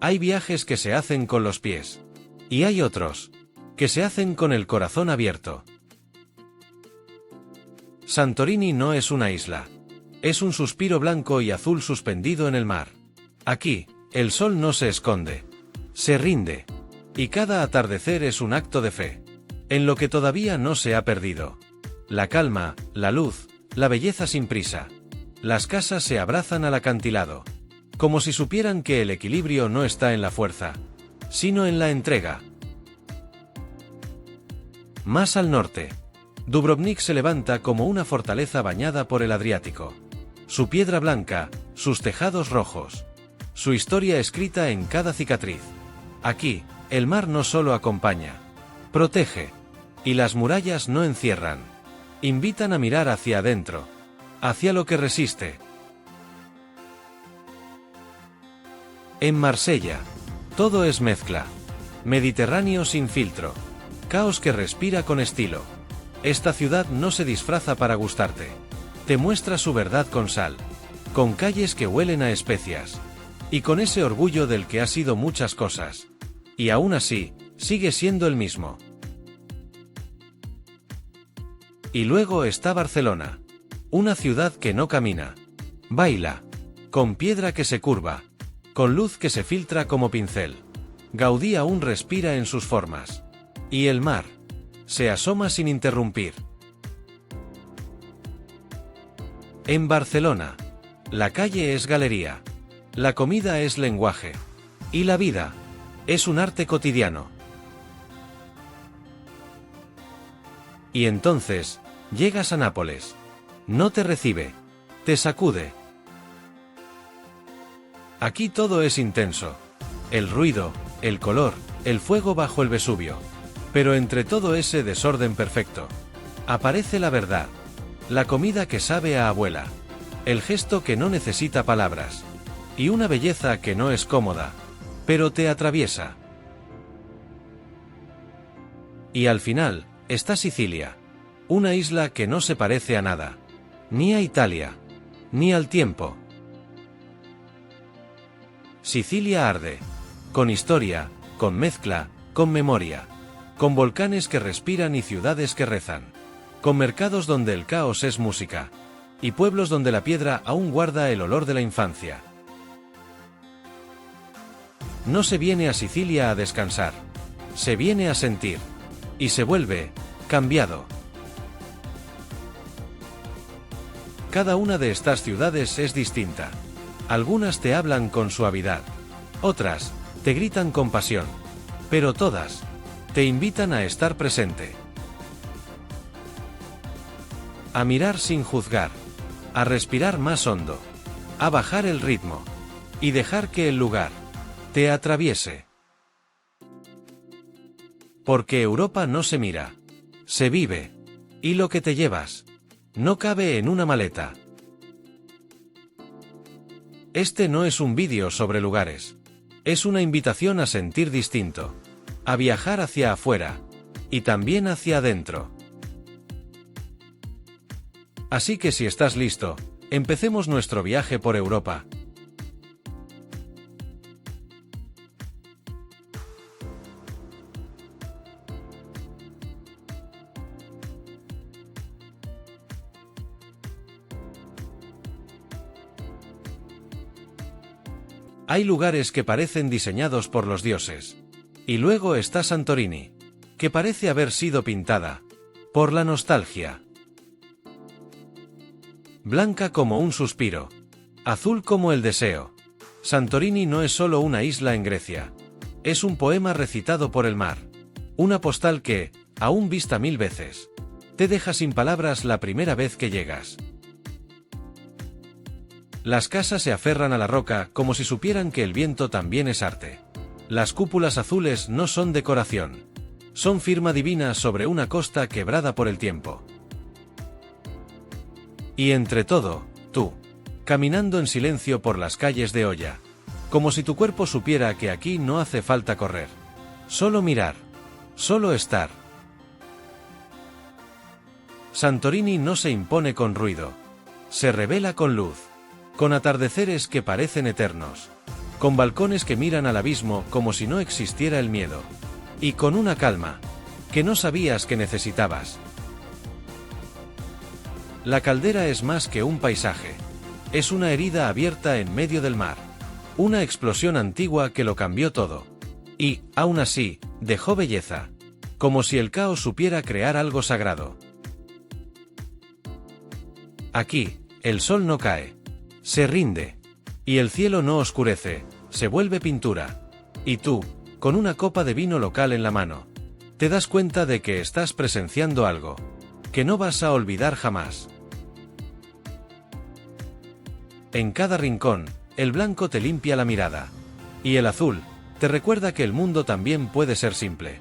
Hay viajes que se hacen con los pies. Y hay otros que se hacen con el corazón abierto. Santorini no es una isla. Es un suspiro blanco y azul suspendido en el mar. Aquí, el sol no se esconde. Se rinde. Y cada atardecer es un acto de fe. En lo que todavía no se ha perdido. La calma, la luz, la belleza sin prisa. Las casas se abrazan al acantilado. Como si supieran que el equilibrio no está en la fuerza, sino en la entrega. Más al norte. Dubrovnik se levanta como una fortaleza bañada por el Adriático. Su piedra blanca, sus tejados rojos. Su historia escrita en cada cicatriz. Aquí, el mar no solo acompaña, protege. Y las murallas no encierran. Invitan a mirar hacia adentro. Hacia lo que resiste. En Marsella, todo es mezcla. Mediterráneo sin filtro. Caos que respira con estilo. Esta ciudad no se disfraza para gustarte. Te muestra su verdad con sal. Con calles que huelen a especias. Y con ese orgullo del que ha sido muchas cosas. Y aún así, sigue siendo el mismo. Y luego está Barcelona. Una ciudad que no camina. Baila. Con piedra que se curva. Con luz que se filtra como pincel. Gaudí aún respira en sus formas. Y el mar se asoma sin interrumpir. En Barcelona, la calle es galería. La comida es lenguaje. Y la vida es un arte cotidiano. Y entonces, llegas a Nápoles. No te recibe. Te sacude. Aquí todo es intenso. El ruido, el color, el fuego bajo el Vesubio. Pero entre todo ese desorden perfecto, aparece la verdad. La comida que sabe a abuela. El gesto que no necesita palabras. Y una belleza que no es cómoda, pero te atraviesa. Y al final, está Sicilia. Una isla que no se parece a nada. Ni a Italia. Ni al tiempo. Sicilia arde. Con historia, con mezcla, con memoria. Con volcanes que respiran y ciudades que rezan. Con mercados donde el caos es música. Y pueblos donde la piedra aún guarda el olor de la infancia. No se viene a Sicilia a descansar. Se viene a sentir. Y se vuelve cambiado. Cada una de estas ciudades es distinta. Algunas te hablan con suavidad. Otras te gritan con pasión. Pero todas te invitan a estar presente. A mirar sin juzgar. A respirar más hondo. A bajar el ritmo. Y dejar que el lugar te atraviese. Porque Europa no se mira. Se vive. Y lo que te llevas no cabe en una maleta. Este no es un vídeo sobre lugares. Es una invitación a sentir distinto. A viajar hacia afuera. Y también hacia adentro. Así que si estás listo, empecemos nuestro viaje por Europa. Hay lugares que parecen diseñados por los dioses. Y luego está Santorini, que parece haber sido pintada por la nostalgia. Blanca como un suspiro. Azul como el deseo. Santorini no es solo una isla en Grecia. Es un poema recitado por el mar. Una postal que, aún vista 1000 veces, te deja sin palabras la primera vez que llegas. Las casas se aferran a la roca como si supieran que el viento también es arte. Las cúpulas azules no son decoración. Son firma divina sobre una costa quebrada por el tiempo. Y entre todo, tú, caminando en silencio por las calles de Oya, como si tu cuerpo supiera que aquí no hace falta correr. Solo mirar. Solo estar. Santorini no se impone con ruido. Se revela con luz. Con atardeceres que parecen eternos. con balcones que miran al abismo como si no existiera el miedo. Y con una calma que no sabías que necesitabas. La caldera es más que un paisaje. Es una herida abierta en medio del mar. Una explosión antigua que lo cambió todo. Y, aún así, dejó belleza. Como si el caos supiera crear algo sagrado. Aquí, el sol no cae. Se rinde. Y el cielo no oscurece, se vuelve pintura. Y tú, con una copa de vino local en la mano, te das cuenta de que estás presenciando algo que no vas a olvidar jamás. En cada rincón, el blanco te limpia la mirada. Y el azul te recuerda que el mundo también puede ser simple.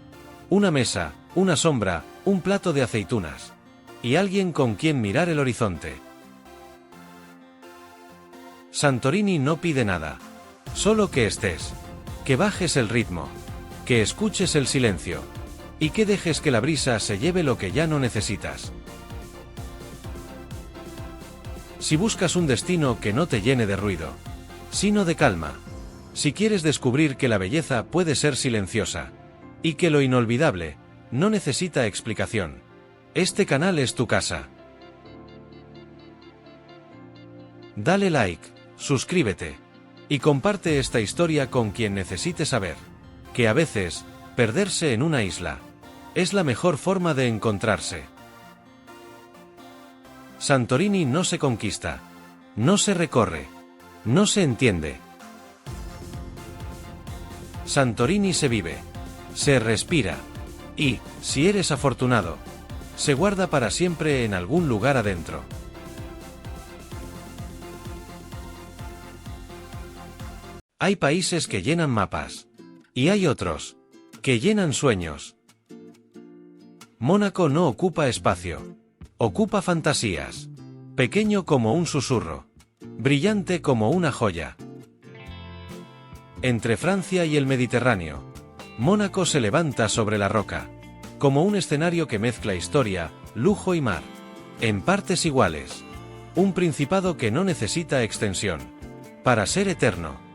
Una mesa, una sombra, un plato de aceitunas. Y alguien con quien mirar el horizonte. Santorini no pide nada. Solo que estés. Que bajes el ritmo. Que escuches el silencio. Y que dejes que la brisa se lleve lo que ya no necesitas. Si buscas un destino que no te llene de ruido, sino de calma. Si quieres descubrir que la belleza puede ser silenciosa. Y que lo inolvidable no necesita explicación. Este canal es tu casa. Dale like, suscríbete. Y comparte esta historia con quien necesite saber que a veces, perderse en una isla es la mejor forma de encontrarse. Santorini no se conquista, no se recorre, no se entiende. Santorini se vive, se respira, y, si eres afortunado, se guarda para siempre en algún lugar adentro. Hay países que llenan mapas. Y hay otros que llenan sueños. Mónaco no ocupa espacio. Ocupa fantasías. Pequeño como un susurro. Brillante como una joya. Entre Francia y el Mediterráneo, Mónaco se levanta sobre la roca. Como un escenario que mezcla historia, lujo y mar. En partes iguales. Un principado que no necesita extensión para ser eterno.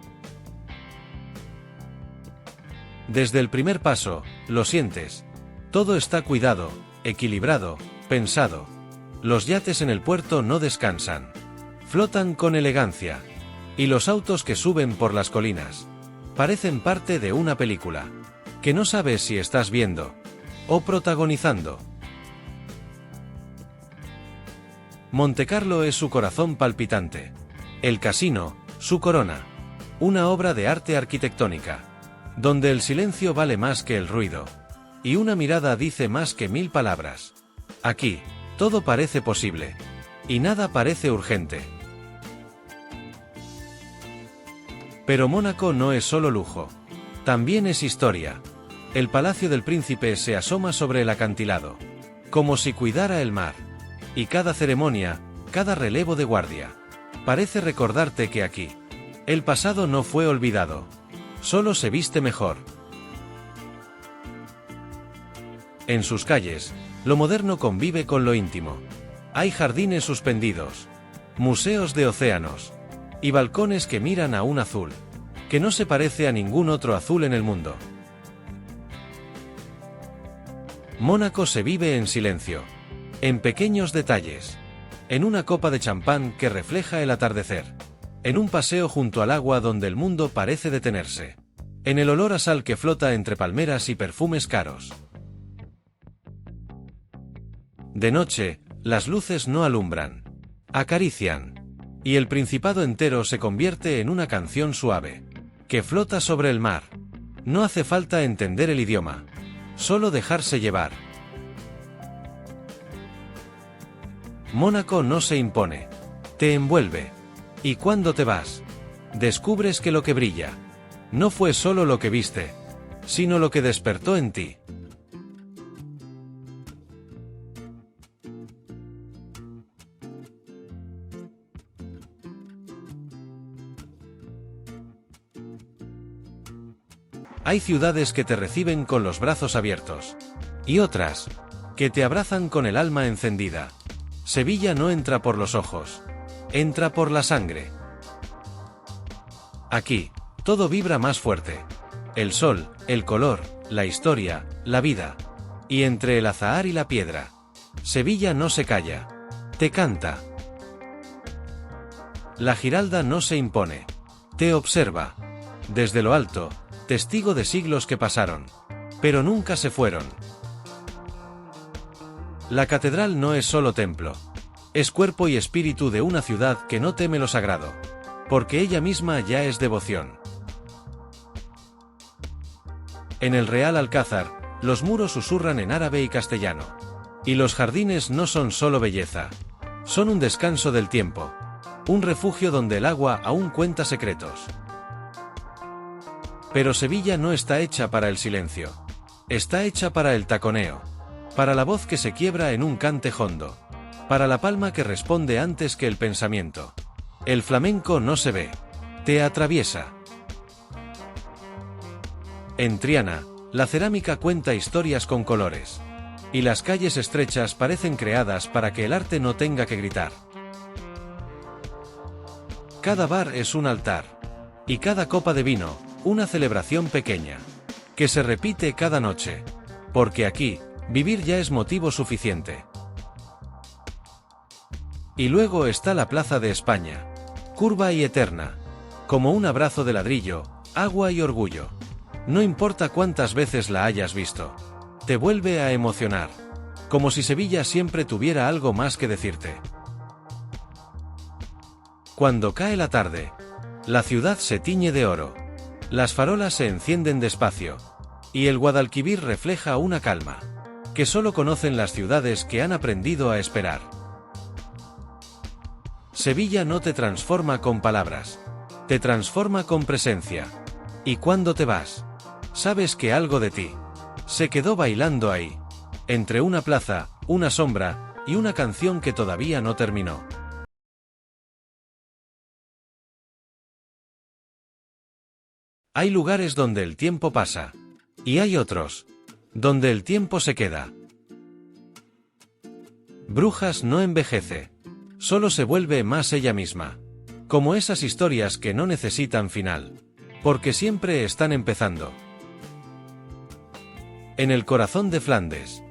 Desde el primer paso, lo sientes. Todo está cuidado, equilibrado, pensado. Los yates en el puerto no descansan. Flotan con elegancia. Y los autos que suben por las colinas parecen parte de una película que no sabes si estás viendo o protagonizando. Montecarlo es su corazón palpitante. El casino, su corona. Una obra de arte arquitectónica, donde el silencio vale más que el ruido. Y una mirada dice más que 1000 palabras. Aquí, todo parece posible. Y nada parece urgente. Pero Mónaco no es solo lujo. También es historia. El Palacio del Príncipe se asoma sobre el acantilado, como si cuidara el mar. Y cada ceremonia, cada relevo de guardia, parece recordarte que aquí, el pasado no fue olvidado. Solo se viste mejor. En sus calles, lo moderno convive con lo íntimo. Hay jardines suspendidos, museos de océanos, y balcones que miran a un azul que no se parece a ningún otro azul en el mundo. Mónaco se vive en silencio, en pequeños detalles, en una copa de champán que refleja el atardecer, en un paseo junto al agua donde el mundo parece detenerse, en el olor a sal que flota entre palmeras y perfumes caros. De noche, las luces no alumbran, acarician, y el Principado entero se convierte en una canción suave, que flota sobre el mar. No hace falta entender el idioma, solo dejarse llevar. Mónaco no se impone, te envuelve. Y cuando te vas, descubres que lo que brilla no fue solo lo que viste, sino lo que despertó en ti. Hay ciudades que te reciben con los brazos abiertos, y otras que te abrazan con el alma encendida. Sevilla no entra por los ojos, entra por la sangre. Aquí, Todo vibra más fuerte. El sol, el color, la historia, la vida. Y entre el azahar y la piedra, Sevilla no se calla. Te canta. La Giralda no se impone. Te observa. Desde lo alto, testigo de siglos que pasaron. Pero nunca se fueron. La catedral no es solo templo. Es cuerpo y espíritu de una ciudad que no teme lo sagrado. Porque ella misma ya es devoción. En el Real Alcázar, los muros susurran en árabe y castellano. Y los jardines no son solo belleza. Son un descanso del tiempo. Un refugio donde el agua aún cuenta secretos. Pero Sevilla no está hecha para el silencio. Está hecha para el taconeo. Para la voz que se quiebra en un cante hondo. Para la palma que responde antes que el pensamiento. El flamenco no se ve. Te atraviesa. En Triana, la cerámica cuenta historias con colores. Y las calles estrechas parecen creadas para que el arte no tenga que gritar. Cada bar es un altar. Y cada copa de vino, una celebración pequeña. Que se repite cada noche. Porque aquí, vivir ya es motivo suficiente. Y luego está la Plaza de España. Curva y eterna. Como un abrazo de ladrillo, agua y orgullo. No importa cuántas veces la hayas visto. Te vuelve a emocionar. Como si Sevilla siempre tuviera algo más que decirte. Cuando cae la tarde, la ciudad se tiñe de oro. Las farolas se encienden despacio. Y el Guadalquivir refleja una calma. Que solo conocen las ciudades que han aprendido a esperar. Sevilla no te transforma con palabras. Te transforma con presencia. Y cuando te vas, sabes que algo de ti se quedó bailando ahí. Entre una plaza, una sombra, y una canción que todavía no terminó. Hay lugares donde el tiempo pasa. Y hay otros donde el tiempo se queda. Brujas no envejece. Solo se vuelve más ella misma. Como esas historias que no necesitan final. Porque siempre están empezando. En el corazón de Flandes.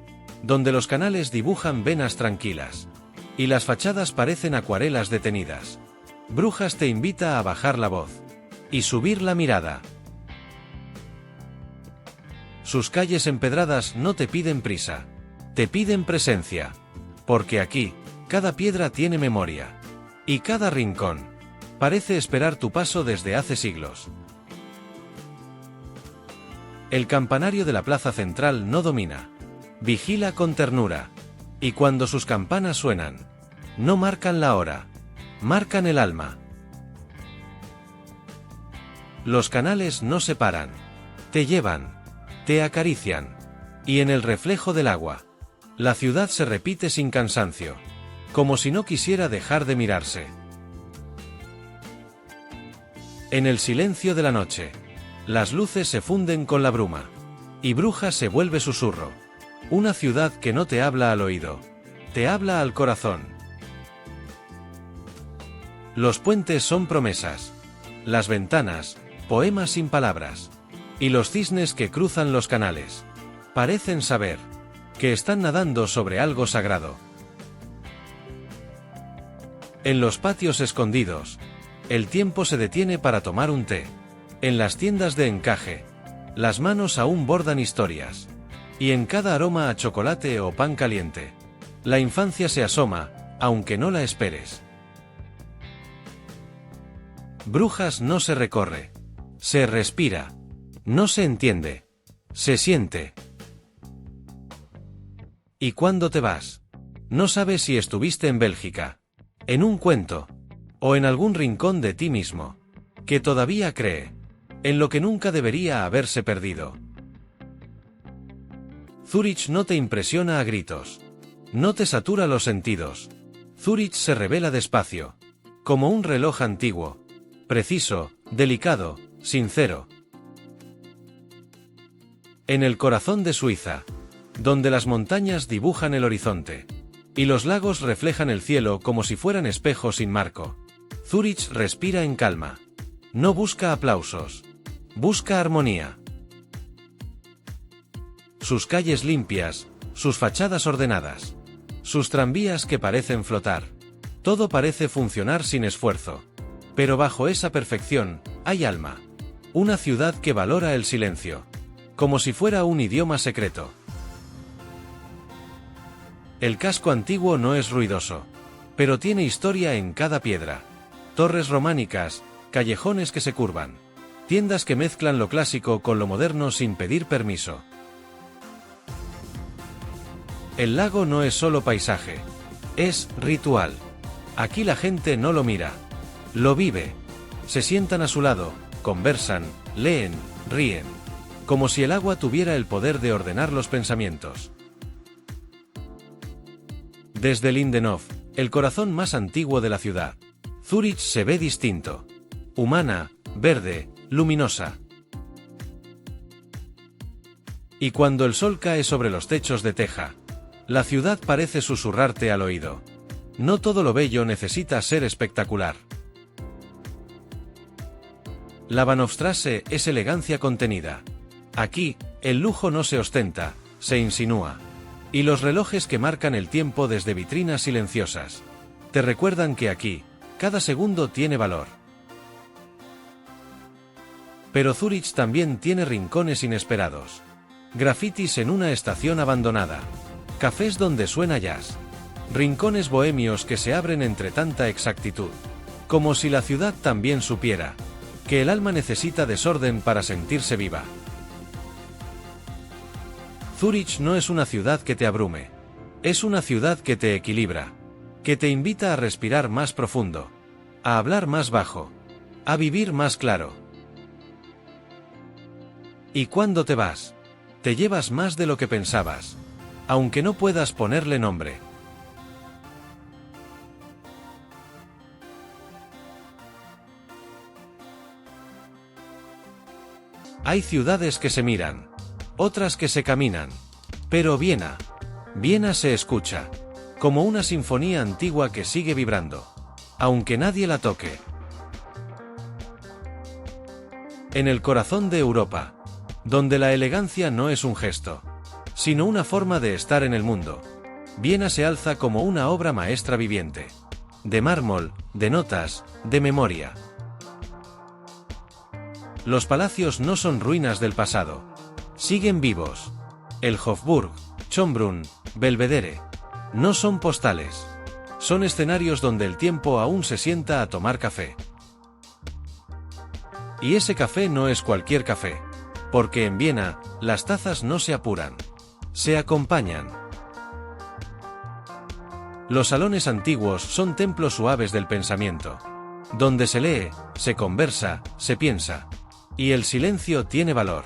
Donde los canales dibujan venas tranquilas. Y las fachadas parecen acuarelas detenidas. Brujas te invita a bajar la voz. Y subir la mirada. Sus calles empedradas no te piden prisa. Te piden presencia. Porque aquí, cada piedra tiene memoria. Y cada rincón parece esperar tu paso desde hace siglos. El campanario de la plaza central no domina. Vigila con ternura. Y cuando sus campanas suenan, no marcan la hora. Marcan el alma. Los canales no se paran. Te llevan. Te acarician. Y en el reflejo del agua, la ciudad se repite sin cansancio. Como si no quisiera dejar de mirarse. En el silencio de la noche, las luces se funden con la bruma. Y Brujas se vuelve susurro. Una ciudad que no te habla al oído. Te habla al corazón. Los puentes son promesas. Las ventanas, poemas sin palabras. Y los cisnes que cruzan los canales parecen saber que están nadando sobre algo sagrado. En los patios escondidos, el tiempo se detiene para tomar un té. En las tiendas de encaje, las manos aún bordan historias. Y en cada aroma a chocolate o pan caliente, la infancia se asoma, aunque no la esperes. Brujas no se recorre. Se respira. No se entiende. Se siente. ¿Y cuándo te vas? No sabes si estuviste en Bélgica, en un cuento, o en algún rincón de ti mismo, que todavía cree en lo que nunca debería haberse perdido. Zúrich no te impresiona a gritos. No te satura los sentidos. Zúrich se revela despacio, como un reloj antiguo, preciso, delicado, sincero. En el corazón de Suiza, donde las montañas dibujan el horizonte, y los lagos reflejan el cielo como si fueran espejos sin marco, Zúrich respira en calma. No busca aplausos. Busca armonía. Sus calles limpias, sus fachadas ordenadas, sus tranvías que parecen flotar. Todo parece funcionar sin esfuerzo. Pero bajo esa perfección, hay alma. Una ciudad que valora el silencio. Como si fuera un idioma secreto. El casco antiguo no es ruidoso. Pero tiene historia en cada piedra. Torres románicas, callejones que se curvan. Tiendas que mezclan lo clásico con lo moderno sin pedir permiso. El lago no es solo paisaje. Es ritual. Aquí la gente no lo mira. Lo vive. Se sientan a su lado, conversan, leen, ríen. Como si el agua tuviera el poder de ordenar los pensamientos. Desde Lindenhof, el corazón más antiguo de la ciudad, Zúrich se ve distinto. Humana, verde, luminosa. Y cuando el sol cae sobre los techos de teja, la ciudad parece susurrarte al oído. No todo lo bello necesita ser espectacular. La Bahnhofstrasse es elegancia contenida. Aquí, el lujo no se ostenta, se insinúa. Y los relojes que marcan el tiempo desde vitrinas silenciosas te recuerdan que aquí, cada segundo tiene valor. Pero Zúrich también tiene rincones inesperados. Grafitis en una estación abandonada. Cafés donde suena jazz. Rincones bohemios que se abren entre tanta exactitud. Como si la ciudad también supiera que el alma necesita desorden para sentirse viva. Zúrich no es una ciudad que te abrume. Es una ciudad que te equilibra. Que te invita a respirar más profundo. A hablar más bajo. A vivir más claro. Y cuando te vas, te llevas más de lo que pensabas. Aunque no puedas ponerle nombre. Hay ciudades que se miran. Otras que se caminan. Pero Viena se escucha. Como una sinfonía antigua que sigue vibrando. Aunque nadie la toque. En el corazón de Europa. Donde la elegancia no es un gesto. Sino una forma de estar en el mundo. Viena se alza como una obra maestra viviente. De mármol, de notas, de memoria. Los palacios no son ruinas del pasado. Siguen vivos. El Hofburg, Schönbrunn, Belvedere. No son postales. Son escenarios donde el tiempo aún se sienta a tomar café. Y ese café no es cualquier café. Porque en Viena, las tazas no se apuran. Se acompañan. Los salones antiguos son templos suaves del pensamiento. Donde se lee, se conversa, se piensa. Y el silencio tiene valor.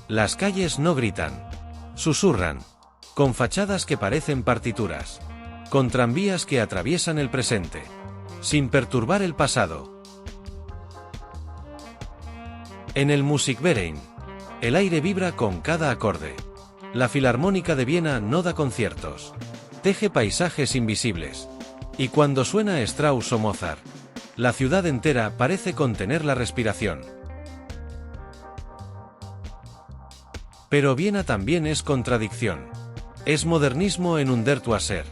Las calles no gritan. Susurran. Con fachadas que parecen partituras. Con tranvías que atraviesan el presente. Sin perturbar el pasado. En el Musikverein, el aire vibra con cada acorde. La Filarmónica de Viena no da conciertos. Teje paisajes invisibles. Y cuando suena Strauss o Mozart, la ciudad entera parece contener la respiración. Pero Viena también es contradicción. Es modernismo en un Der Toiser.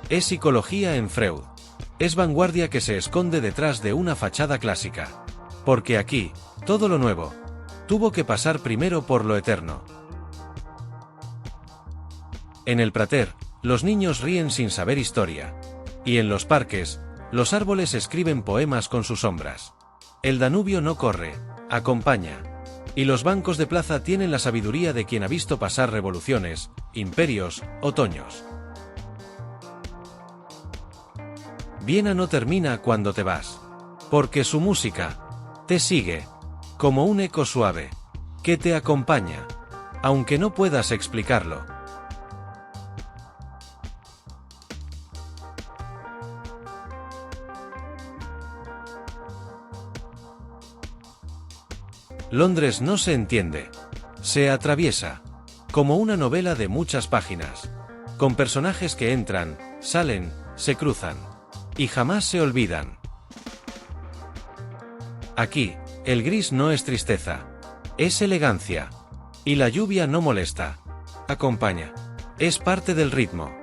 Es psicología en Freud. Es vanguardia que se esconde detrás de una fachada clásica. Porque aquí, todo lo nuevo, tuvo que pasar primero por lo eterno. En el Prater, los niños ríen sin saber historia. Y en los parques, los árboles escriben poemas con sus sombras. El Danubio no corre, acompaña. Y los bancos de plaza tienen la sabiduría de quien ha visto pasar revoluciones, imperios, otoños. Viena no termina cuando te vas. Porque su música te sigue. Como un eco suave. Que te acompaña. Aunque no puedas explicarlo. Londres no se entiende. Se atraviesa. Como una novela de muchas páginas. Con personajes que entran, salen, se cruzan. Y jamás se olvidan. Aquí, el gris no es tristeza. Es elegancia. Y la lluvia no molesta. Acompaña. Es parte del ritmo.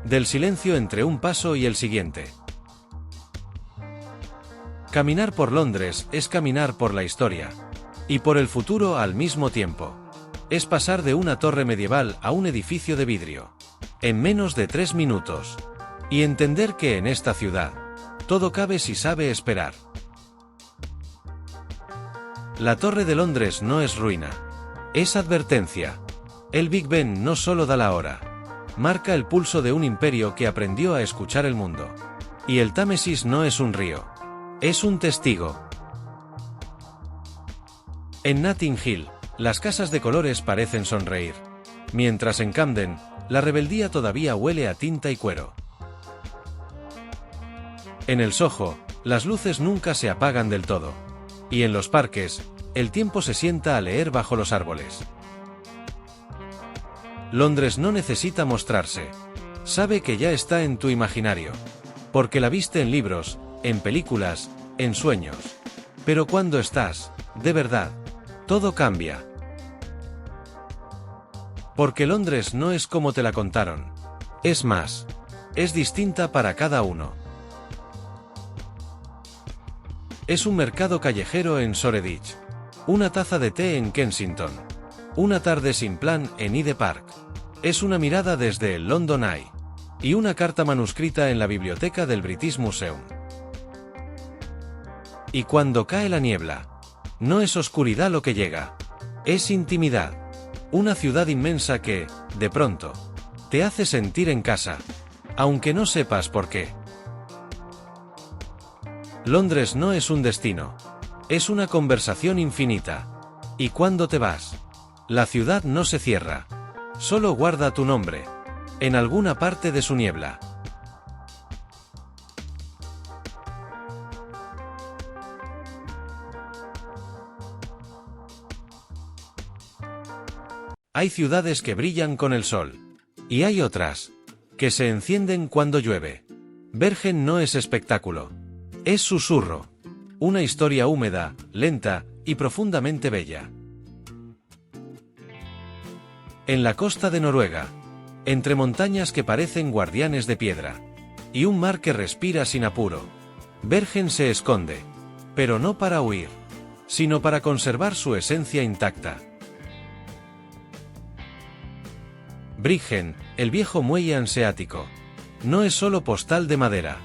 Del silencio entre un paso y el siguiente. Caminar por Londres es caminar por la historia. Y por el futuro al mismo tiempo. Es pasar de una torre medieval a un edificio de vidrio. En menos de 3 minutos. Y entender que en esta ciudad, todo cabe si sabe esperar. La Torre de Londres no es ruina. Es advertencia. El Big Ben no solo da la hora. Marca el pulso de un imperio que aprendió a escuchar el mundo. Y el Támesis no es un río. Es un testigo. En Notting Hill, las casas de colores parecen sonreír. Mientras en Camden, la rebeldía todavía huele a tinta y cuero. En el Soho, las luces nunca se apagan del todo. Y en los parques, el tiempo se sienta a leer bajo los árboles. Londres no necesita mostrarse. Sabe que ya está en tu imaginario. Porque la viste en libros, en películas, en sueños. Pero cuando estás, de verdad, todo cambia. Porque Londres no es como te la contaron. Es más. Es distinta para cada uno. Es un mercado callejero en Shoreditch. Una taza de té en Kensington. Una tarde sin plan en Hyde Park. Es una mirada desde el London Eye. Y una carta manuscrita en la biblioteca del British Museum. Y cuando cae la niebla, no es oscuridad lo que llega. Es intimidad. Una ciudad inmensa que, de pronto, te hace sentir en casa. Aunque no sepas por qué. Londres no es un destino. Es una conversación infinita. Y cuando te vas, la ciudad no se cierra. Solo guarda tu nombre. En alguna parte de su niebla. Hay ciudades que brillan con el sol. Y hay otras que se encienden cuando llueve. Bergen no es espectáculo. Es susurro. Una historia húmeda, lenta y profundamente bella. En la costa de Noruega, entre montañas que parecen guardianes de piedra, y un mar que respira sin apuro, Bergen se esconde, pero no para huir, sino para conservar su esencia intacta. Briggen, el viejo muelle hanseático, no es solo postal de madera.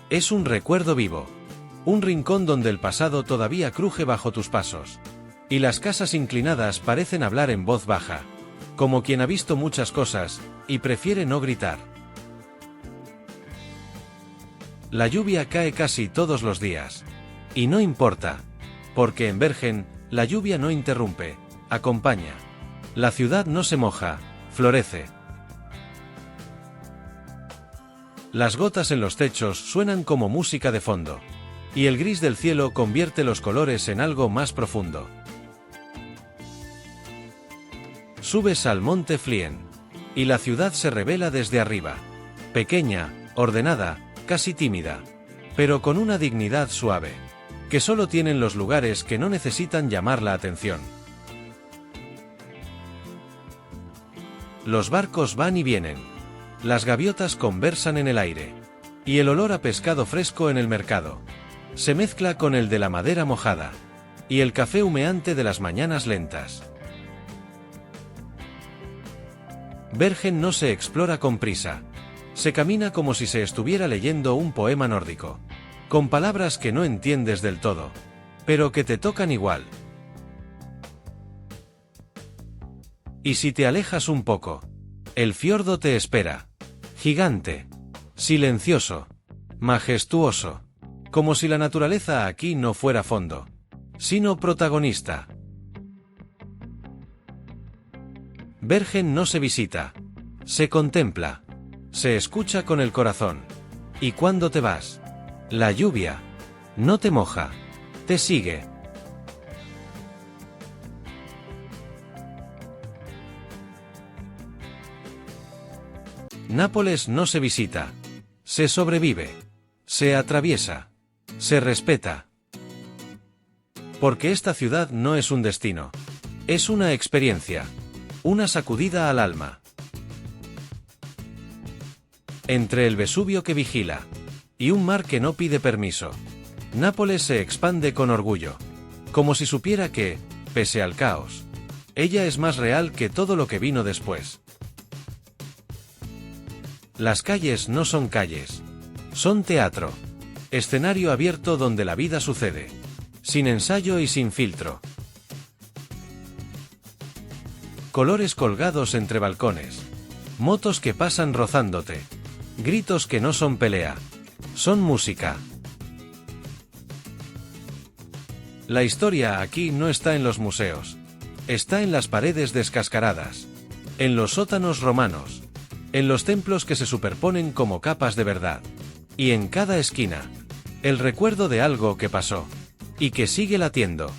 Es un recuerdo vivo. Un rincón donde el pasado todavía cruje bajo tus pasos. Y las casas inclinadas parecen hablar en voz baja. Como quien ha visto muchas cosas, y prefiere no gritar. La lluvia cae casi todos los días. Y no importa. Porque en Bergen, la lluvia no interrumpe, acompaña. La ciudad no se moja, florece. Las gotas en los techos suenan como música de fondo. Y el gris del cielo convierte los colores en algo más profundo. Subes al monte Flien. Y la ciudad se revela desde arriba. Pequeña, ordenada, casi tímida. Pero con una dignidad suave. Que solo tienen los lugares que no necesitan llamar la atención. Los barcos van y vienen. Las gaviotas conversan en el aire. Y el olor a pescado fresco en el mercado se mezcla con el de la madera mojada. Y el café humeante de las mañanas lentas. Bergen no se explora con prisa. Se camina como si se estuviera leyendo un poema nórdico. Con palabras que no entiendes del todo. Pero que te tocan igual. Y si te alejas un poco, el fiordo te espera. Gigante. Silencioso. Majestuoso. Como si la naturaleza aquí no fuera fondo, sino protagonista. Bergen no se visita. Se contempla. Se escucha con el corazón. Y cuando te vas, la lluvia no te moja. Te sigue. Nápoles no se visita. Se sobrevive. Se atraviesa. Se respeta. Porque esta ciudad no es un destino. Es una experiencia. Una sacudida al alma. Entre el Vesubio que vigila y un mar que no pide permiso, Nápoles se expande con orgullo. Como si supiera que, pese al caos, ella es más real que todo lo que vino después. Las calles no son calles. Son teatro. Escenario abierto donde la vida sucede. Sin ensayo y sin filtro. Colores colgados entre balcones. Motos que pasan rozándote. Gritos que no son pelea. Son música. La historia aquí no está en los museos. Está en las paredes descascaradas. En los sótanos romanos. En los templos que se superponen como capas de verdad. Y en cada esquina. El recuerdo de algo que pasó. Y que sigue latiendo.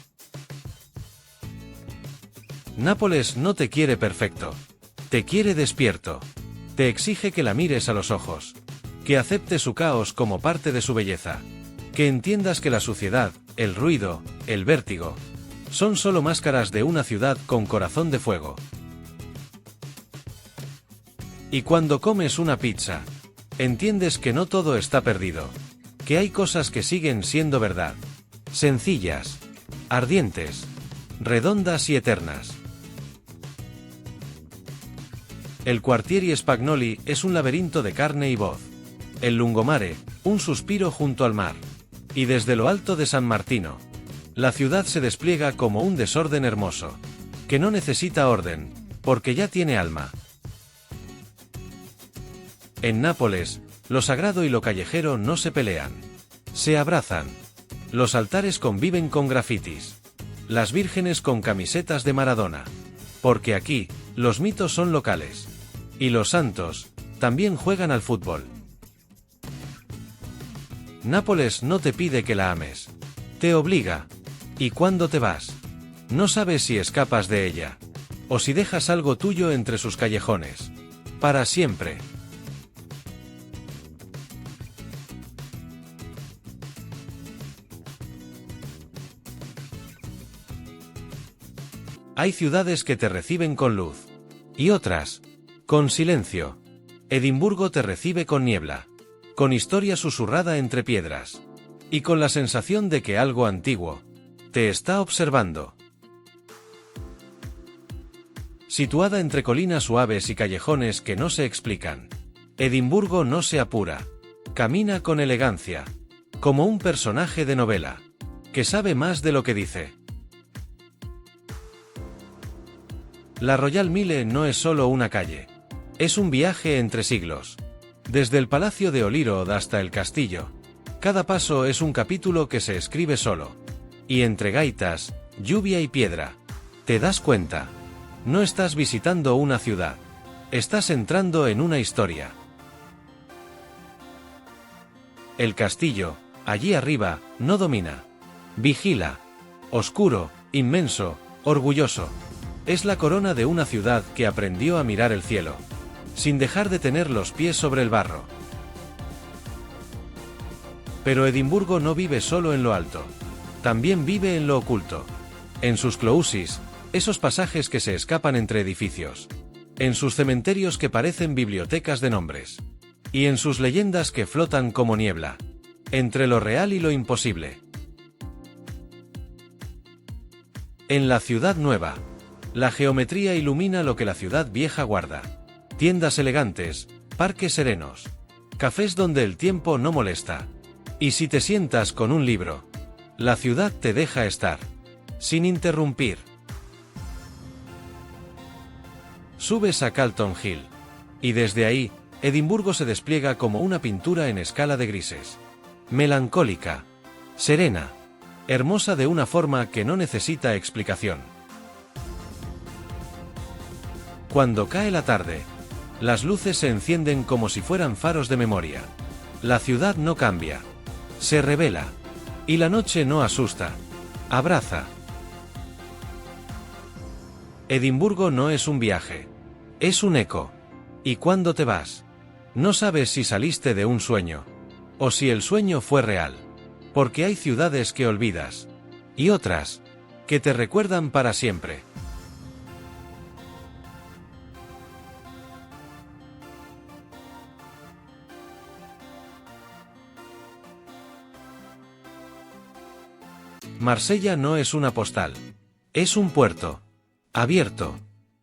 Nápoles no te quiere perfecto. Te quiere despierto. Te exige que la mires a los ojos. Que aceptes su caos como parte de su belleza. Que entiendas que la suciedad, el ruido, el vértigo, son solo máscaras de una ciudad con corazón de fuego. Y cuando comes una pizza, entiendes que no todo está perdido. Que hay cosas que siguen siendo verdad. Sencillas, ardientes, redondas y eternas. El Quartieri Spagnoli es un laberinto de carne y voz. El Lungomare, un suspiro junto al mar. Y desde lo alto de San Martino, la ciudad se despliega como un desorden hermoso, que no necesita orden, porque ya tiene alma. En Nápoles, lo sagrado y lo callejero no se pelean. Se abrazan. Los altares conviven con grafitis. Las vírgenes con camisetas de Maradona. Porque aquí, los mitos son locales. Y los santos, también juegan al fútbol. Nápoles no te pide que la ames. Te obliga. Y cuando te vas, no sabes si escapas de ella. O si dejas algo tuyo entre sus callejones. Para siempre. Hay ciudades que te reciben con luz. Y otras, con silencio. Edimburgo te recibe con niebla. Con historia susurrada entre piedras. Y con la sensación de que algo antiguo te está observando. Situada entre colinas suaves y callejones que no se explican, Edimburgo no se apura. Camina con elegancia. Como un personaje de novela. Que sabe más de lo que dice. La Royal Mile no es solo una calle. Es un viaje entre siglos. Desde el Palacio de Holyrood hasta el castillo. Cada paso es un capítulo que se escribe solo. Y entre gaitas, lluvia y piedra. ¿Te das cuenta? No estás visitando una ciudad. Estás entrando en una historia. El castillo, allí arriba, no domina. Vigila. Oscuro, inmenso, orgulloso. Es la corona de una ciudad que aprendió a mirar el cielo, sin dejar de tener los pies sobre el barro. Pero Edimburgo no vive solo en lo alto. También vive en lo oculto. En sus clousis, esos pasajes que se escapan entre edificios. En sus cementerios que parecen bibliotecas de nombres. Y en sus leyendas que flotan como niebla. Entre lo real y lo imposible. En la ciudad nueva, la geometría ilumina lo que la ciudad vieja guarda. Tiendas elegantes, parques serenos. Cafés donde el tiempo no molesta. Y si te sientas con un libro, la ciudad te deja estar. Sin interrumpir. Subes a Calton Hill. Y desde ahí, Edimburgo se despliega como una pintura en escala de grises. Melancólica. Serena. Hermosa de una forma que no necesita explicación. Cuando cae la tarde, las luces se encienden como si fueran faros de memoria. La ciudad no cambia. Se revela. Y la noche no asusta. Abraza. Edimburgo no es un viaje. Es un eco. Y cuando te vas, no sabes si saliste de un sueño. O si el sueño fue real. Porque hay ciudades que olvidas. y otras que te recuerdan para siempre. Marsella no es una postal. Es un puerto. Abierto.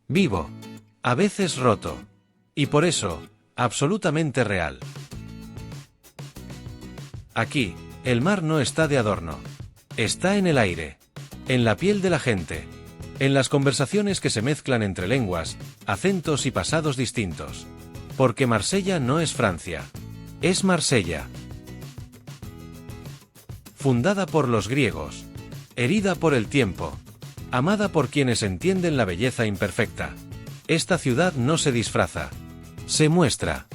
Vivo. A veces roto. Y por eso, absolutamente real. Aquí, el mar no está de adorno. Está en el aire. En la piel de la gente. En las conversaciones que se mezclan entre lenguas, acentos y pasados distintos. Porque Marsella no es Francia. Es Marsella. Fundada por los griegos. Herida por el tiempo. Amada por quienes entienden la belleza imperfecta. Esta ciudad no se disfraza. Se muestra.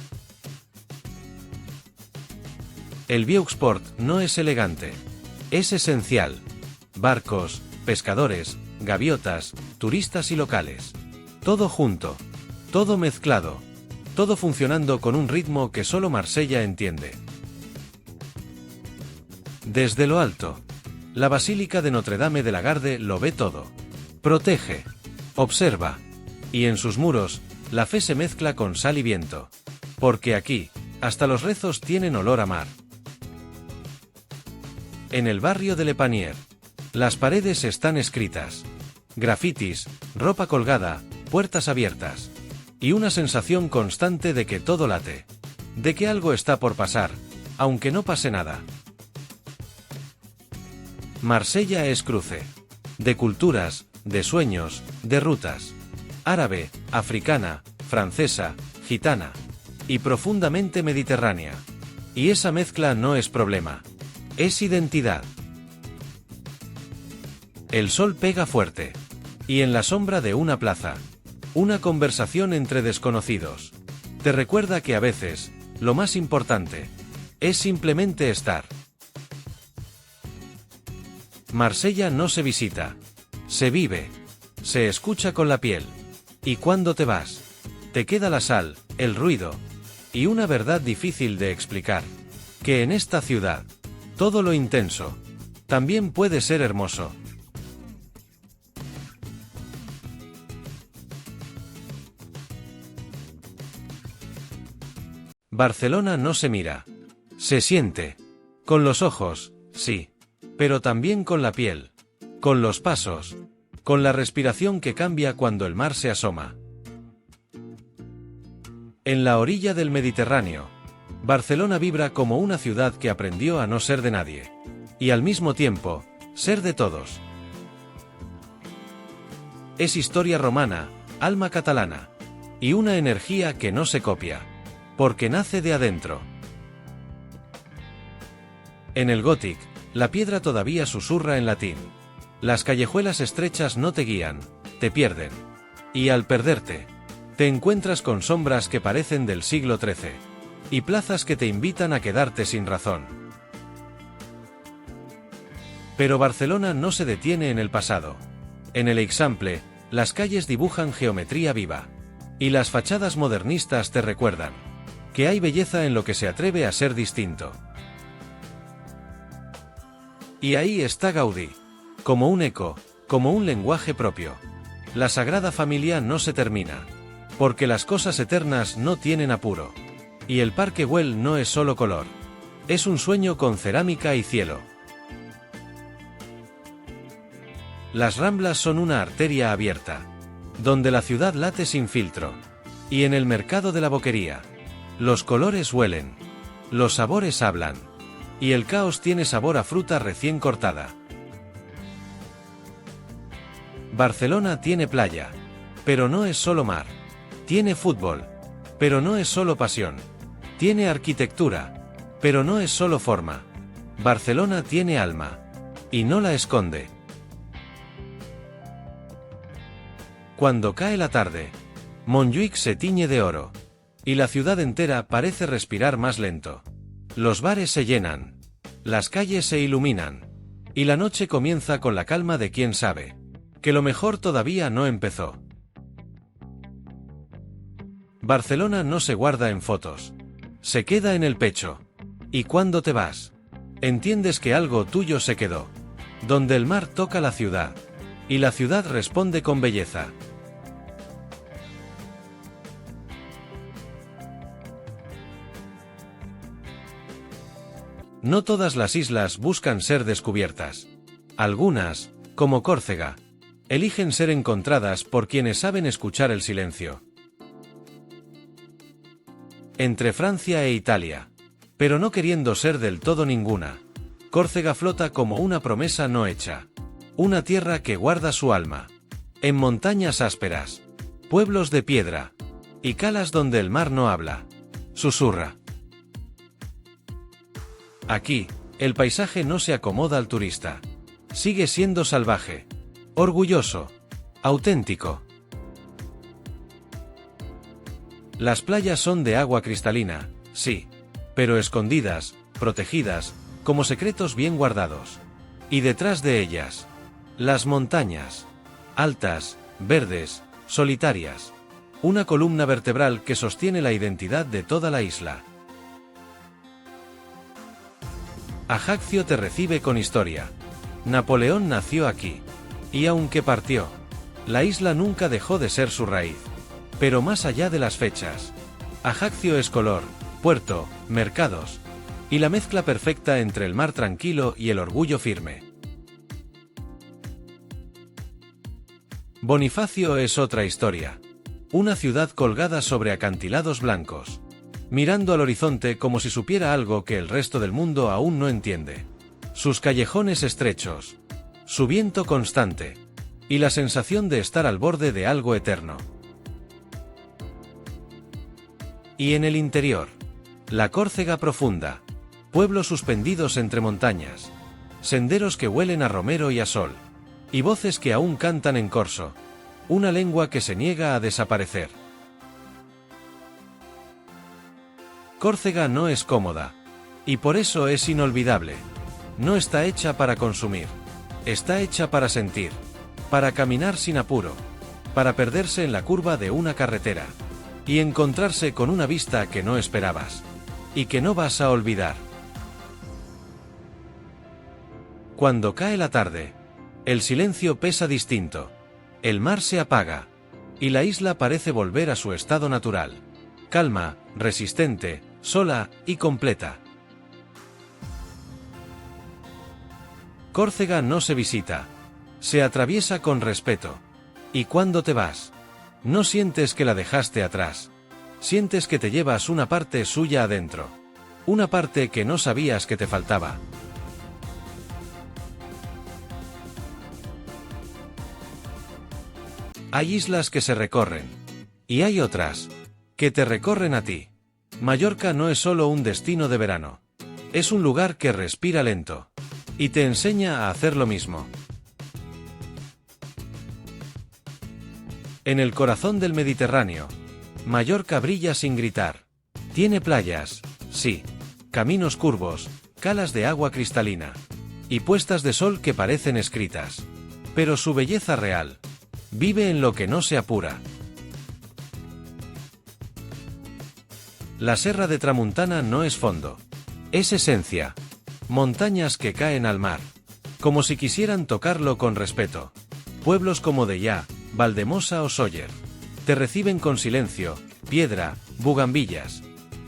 El Vieux-Port no es elegante. Es esencial. Barcos, pescadores, gaviotas, turistas y locales. Todo junto. Todo mezclado. Todo funcionando con un ritmo que solo Marsella entiende. Desde lo alto, la Basílica de Notre-Dame de la Garde lo ve todo. Protege. Observa. Y en sus muros, la fe se mezcla con sal y viento. Porque aquí, hasta los rezos tienen olor a mar. En el barrio de Le Panier, las paredes están escritas. Grafitis, ropa colgada, puertas abiertas. Y una sensación constante de que todo late. De que algo está por pasar, aunque no pase nada. Marsella es cruce. De culturas, de sueños, de rutas. Árabe, africana, francesa, gitana. Y profundamente mediterránea. Y esa mezcla no es problema. Es identidad. El sol pega fuerte. Y en la sombra de una plaza. Una conversación entre desconocidos. Te recuerda que a veces, lo más importante, es simplemente estar. Marsella no se visita. Se vive. Se escucha con la piel. Y cuando te vas, te queda la sal, el ruido. Y una verdad difícil de explicar. Que en esta ciudad, todo lo intenso, también puede ser hermoso. Barcelona no se mira. Se siente. Con los ojos, sí. Pero también con la piel. Con los pasos. Con la respiración que cambia cuando el mar se asoma. En la orilla del Mediterráneo, Barcelona vibra como una ciudad que aprendió a no ser de nadie. Y al mismo tiempo, ser de todos. Es historia romana, alma catalana. Y una energía que no se copia. Porque nace de adentro. En el Gothic, la piedra todavía susurra en latín. Las callejuelas estrechas no te guían, te pierden. Y al perderte, te encuentras con sombras que parecen del siglo XIII. Y plazas que te invitan a quedarte sin razón. Pero Barcelona no se detiene en el pasado. En el Eixample, las calles dibujan geometría viva. Y las fachadas modernistas te recuerdan que hay belleza en lo que se atreve a ser distinto. Y ahí está Gaudí. Como un eco, como un lenguaje propio. La Sagrada Familia no se termina. Porque las cosas eternas no tienen apuro. Y el Parque Güell no es solo color. Es un sueño con cerámica y cielo. Las Ramblas son una arteria abierta. Donde la ciudad late sin filtro. Y en el mercado de la Boquería. Los colores huelen. Los sabores hablan. Y el caos tiene sabor a fruta recién cortada. Barcelona tiene playa. Pero no es solo mar. Tiene fútbol. Pero no es solo pasión. Tiene arquitectura. Pero no es solo forma. Barcelona tiene alma. Y no la esconde. Cuando cae la tarde, Montjuïc se tiñe de oro. Y la ciudad entera parece respirar más lento. Los bares se llenan. Las calles se iluminan. Y la noche comienza con la calma de quien sabe que lo mejor todavía no empezó. Barcelona no se guarda en fotos. Se queda en el pecho. Y cuando te vas, entiendes que algo tuyo se quedó. donde el mar toca la ciudad, y la ciudad responde con belleza. No todas las islas buscan ser descubiertas. Algunas, como Córcega, eligen ser encontradas por quienes saben escuchar el silencio. Entre Francia e Italia, pero no queriendo ser del todo ninguna, Córcega flota como una promesa no hecha. Una tierra que guarda su alma. En montañas ásperas, pueblos de piedra, y calas donde el mar no habla. Susurra. Aquí, el paisaje no se acomoda al turista. Sigue siendo salvaje, orgulloso, auténtico. Las playas son de agua cristalina, sí, pero escondidas, protegidas, como secretos bien guardados. Y detrás de ellas, las montañas, altas, verdes, solitarias. Una columna vertebral que sostiene la identidad de toda la isla. Ajaccio te recibe con historia. Napoleón nació aquí. Y aunque partió, la isla nunca dejó de ser su raíz. Pero más allá de las fechas, Ajaccio es color, puerto, mercados, y la mezcla perfecta entre el mar tranquilo y el orgullo firme. Bonifacio es otra historia. Una ciudad colgada sobre acantilados blancos, mirando al horizonte como si supiera algo que el resto del mundo aún no entiende. Sus callejones estrechos, su viento constante, y la sensación de estar al borde de algo eterno. Y en el interior, la Córcega profunda, pueblos suspendidos entre montañas, senderos que huelen a romero y a sol, y voces que aún cantan en corso, una lengua que se niega a desaparecer. Córcega no es cómoda, y por eso es inolvidable. No está hecha para consumir, está hecha para sentir, para caminar sin apuro, para perderse en la curva de una carretera, y encontrarse con una vista que no esperabas, y que no vas a olvidar. Cuando cae la tarde, el silencio pesa distinto, el mar se apaga, y la isla parece volver a su estado natural, calma, resistente, sola y completa. Córcega no se visita, se atraviesa con respeto, y cuando te vas, no sientes que la dejaste atrás, sientes que te llevas una parte suya adentro, una parte que no sabías que te faltaba. Hay islas que se recorren, y hay otras que te recorren a ti. Mallorca no es solo un destino de verano, es un lugar que respira lento, y te enseña a hacer lo mismo. En el corazón del Mediterráneo, Mallorca brilla sin gritar. Tiene playas, sí, caminos curvos, calas de agua cristalina, y puestas de sol que parecen escritas. Pero su belleza real vive en lo que no se apura. La Serra de Tramuntana no es fondo, es esencia. Montañas que caen al mar, como si quisieran tocarlo con respeto. Pueblos como Deià, Valdemosa o Sóller te reciben con silencio, piedra, bugambillas,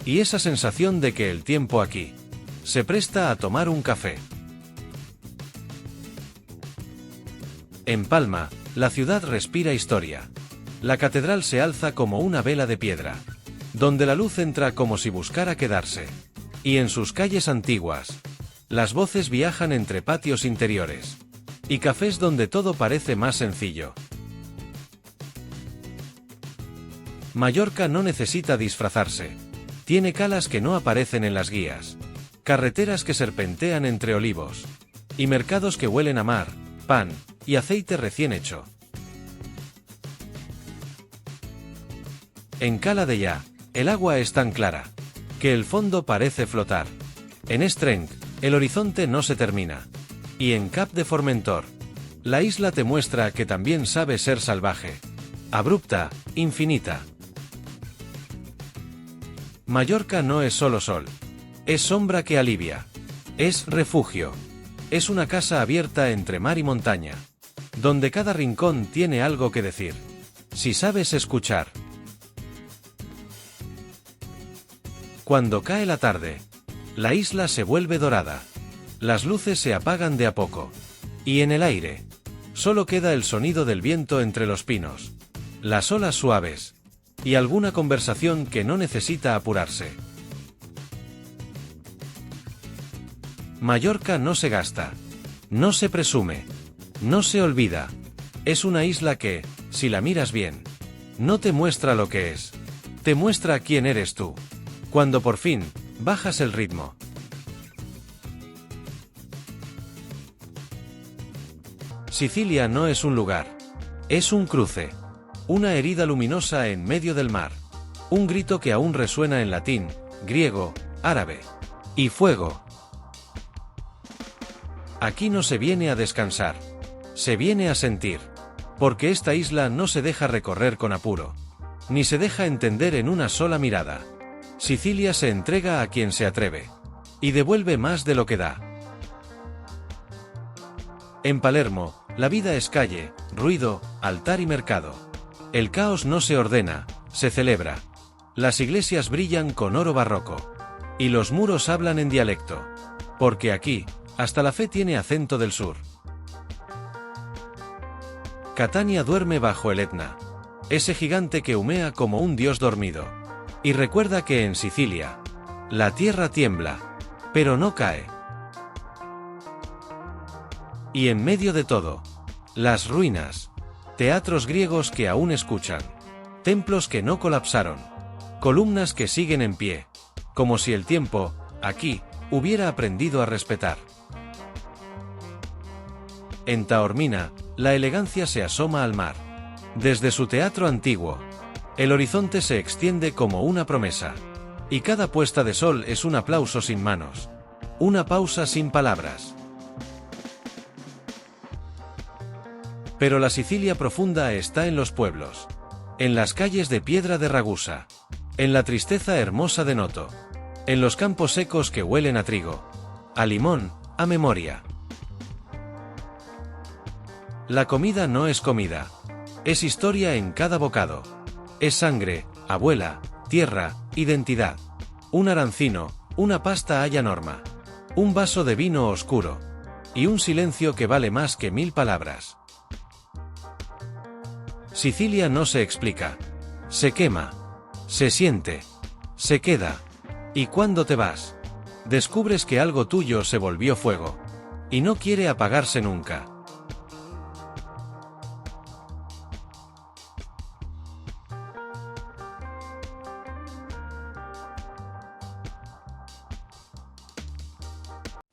y esa sensación de que el tiempo aquí se presta a tomar un café. En Palma, la ciudad respira historia. La catedral se alza como una vela de piedra, donde la luz entra como si buscara quedarse. Y en sus calles antiguas, las voces viajan entre patios interiores y cafés donde todo parece más sencillo. Mallorca no necesita disfrazarse. Tiene calas que no aparecen en las guías, carreteras que serpentean entre olivos, y mercados que huelen a mar, pan y aceite recién hecho. En Cala Deià, el agua es tan clara que el fondo parece flotar. En Estrenc, el horizonte no se termina. Y en Cap de Formentor, la isla te muestra que también sabe ser salvaje, abrupta, infinita. Mallorca no es solo sol, es sombra que alivia, es refugio, Es una casa abierta entre mar y montaña, donde cada rincón tiene algo que decir, si sabes escuchar. Cuando cae la tarde, la isla se vuelve dorada. Las luces se apagan de a poco. Y en el aire, solo queda el sonido del viento entre los pinos, las olas suaves, y alguna conversación que no necesita apurarse. Mallorca no se gasta, no se presume, no se olvida. Es una isla que, si la miras bien, no te muestra lo que es, te muestra quién eres tú. Cuando por fin bajas el ritmo. Sicilia no es un lugar, es un cruce, una herida luminosa en medio del mar, un grito que aún resuena en latín, griego, árabe y fuego. Aquí no se viene a descansar, se viene a sentir, porque esta isla no se deja recorrer con apuro, ni se deja entender en una sola mirada. Sicilia se entrega a quien se atreve, y devuelve más de lo que da. En Palermo, la vida es calle, ruido, altar y mercado. El caos no se ordena, se celebra. Las iglesias brillan con oro barroco, y los muros hablan en dialecto, porque aquí, hasta la fe tiene acento del sur. Catania duerme bajo el Etna, ese gigante que humea como un dios dormido. Y recuerda que en Sicilia, la tierra tiembla, pero no cae. Y en medio de todo, las ruinas, teatros griegos que aún escuchan, templos que no colapsaron, columnas que siguen en pie, como si el tiempo, aquí, hubiera aprendido a respetar. En Taormina, la elegancia se asoma al mar. Desde su teatro antiguo, el horizonte se extiende como una promesa, y cada puesta de sol es un aplauso sin manos, una pausa sin palabras. Pero la Sicilia profunda está en los pueblos, en las calles de piedra de Ragusa, en la tristeza hermosa de Noto, en los campos secos que huelen a trigo, a limón, a memoria. La comida no es comida, es historia en cada bocado. Es sangre, abuela, tierra, identidad. Un arancino, una pasta haya norma. Un vaso de vino oscuro. Y un silencio que vale más que 1000 palabras. Sicilia no se explica. Se quema. Se siente. Se queda. Y cuando te vas, descubres que algo tuyo se volvió fuego. Y no quiere apagarse nunca.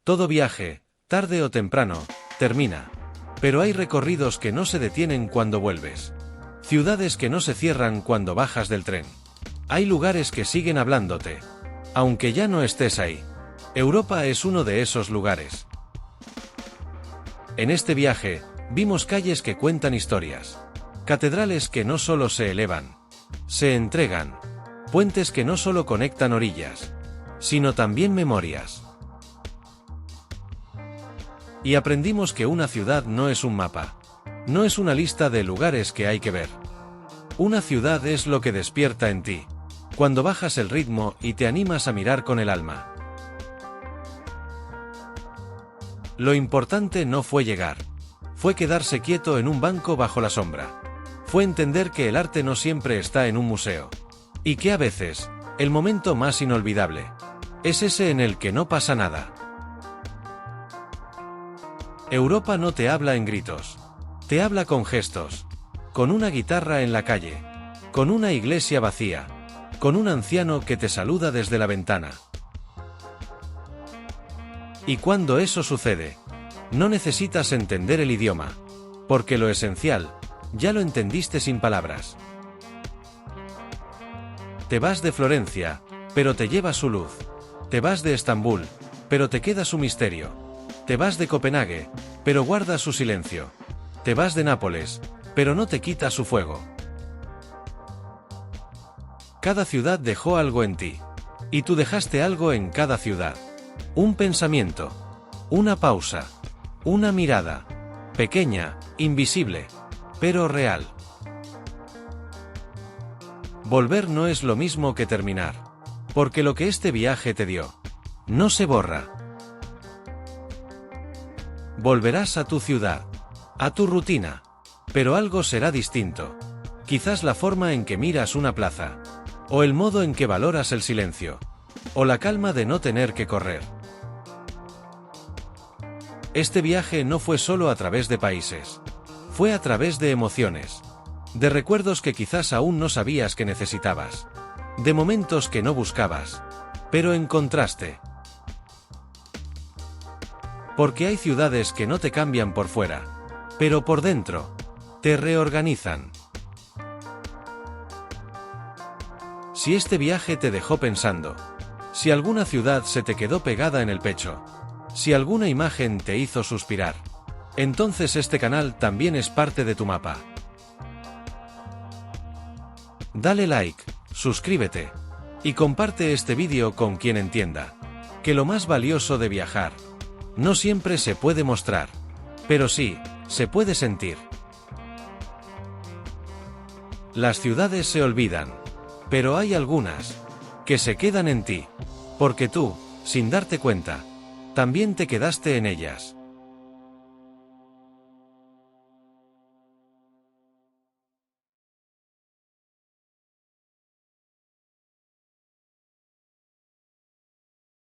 Todo viaje, tarde o temprano, termina. Pero hay recorridos que no se detienen cuando vuelves. Ciudades que no se cierran cuando bajas del tren. Hay lugares que siguen hablándote, aunque ya no estés ahí. Europa es uno de esos lugares. En este viaje, vimos calles que cuentan historias. Catedrales que no solo se elevan, se entregan. Puentes que no solo conectan orillas, sino también memorias. Y aprendimos que una ciudad no es un mapa. No es una lista de lugares que hay que ver. Una ciudad es lo que despierta en ti, cuando bajas el ritmo y te animas a mirar con el alma. Lo importante no fue llegar. Fue quedarse quieto en un banco bajo la sombra. Fue entender que el arte no siempre está en un museo. Y que a veces, el momento más inolvidable es ese en el que no pasa nada. Europa no te habla en gritos. Te habla con gestos. Con una guitarra en la calle. Con una iglesia vacía. Con un anciano que te saluda desde la ventana. Y cuando eso sucede, no necesitas entender el idioma, porque lo esencial, ya lo entendiste sin palabras. Te vas de Florencia, pero te lleva su luz. Te vas de Estambul, pero te queda su misterio. Te vas de Copenhague, pero guarda su silencio. Te vas de Nápoles, pero no te quita su fuego. Cada ciudad dejó algo en ti. Y tú dejaste algo en cada ciudad. Un pensamiento. Una pausa. Una mirada. Pequeña, invisible, pero real. Volver no es lo mismo que terminar. Porque lo que este viaje te dio, no se borra. Volverás a tu ciudad, a tu rutina. Pero algo será distinto. Quizás la forma en que miras una plaza. O el modo en que valoras el silencio. O la calma de no tener que correr. Este viaje no fue solo a través de países. Fue a través de emociones. De recuerdos que quizás aún no sabías que necesitabas. De momentos que no buscabas. Pero encontraste. Porque hay ciudades que no te cambian por fuera. Pero por dentro. Te reorganizan. Si este viaje te dejó pensando. Si alguna ciudad se te quedó pegada en el pecho. Si alguna imagen te hizo suspirar. Entonces este canal también es parte de tu mapa. Dale like, suscríbete. Y comparte este vídeo con quien entienda. Que lo más valioso de viajar. No siempre se puede mostrar. Pero sí, se puede sentir. Las ciudades se olvidan. Pero hay algunas. Que se quedan en ti. Porque tú, sin darte cuenta. También te quedaste en ellas.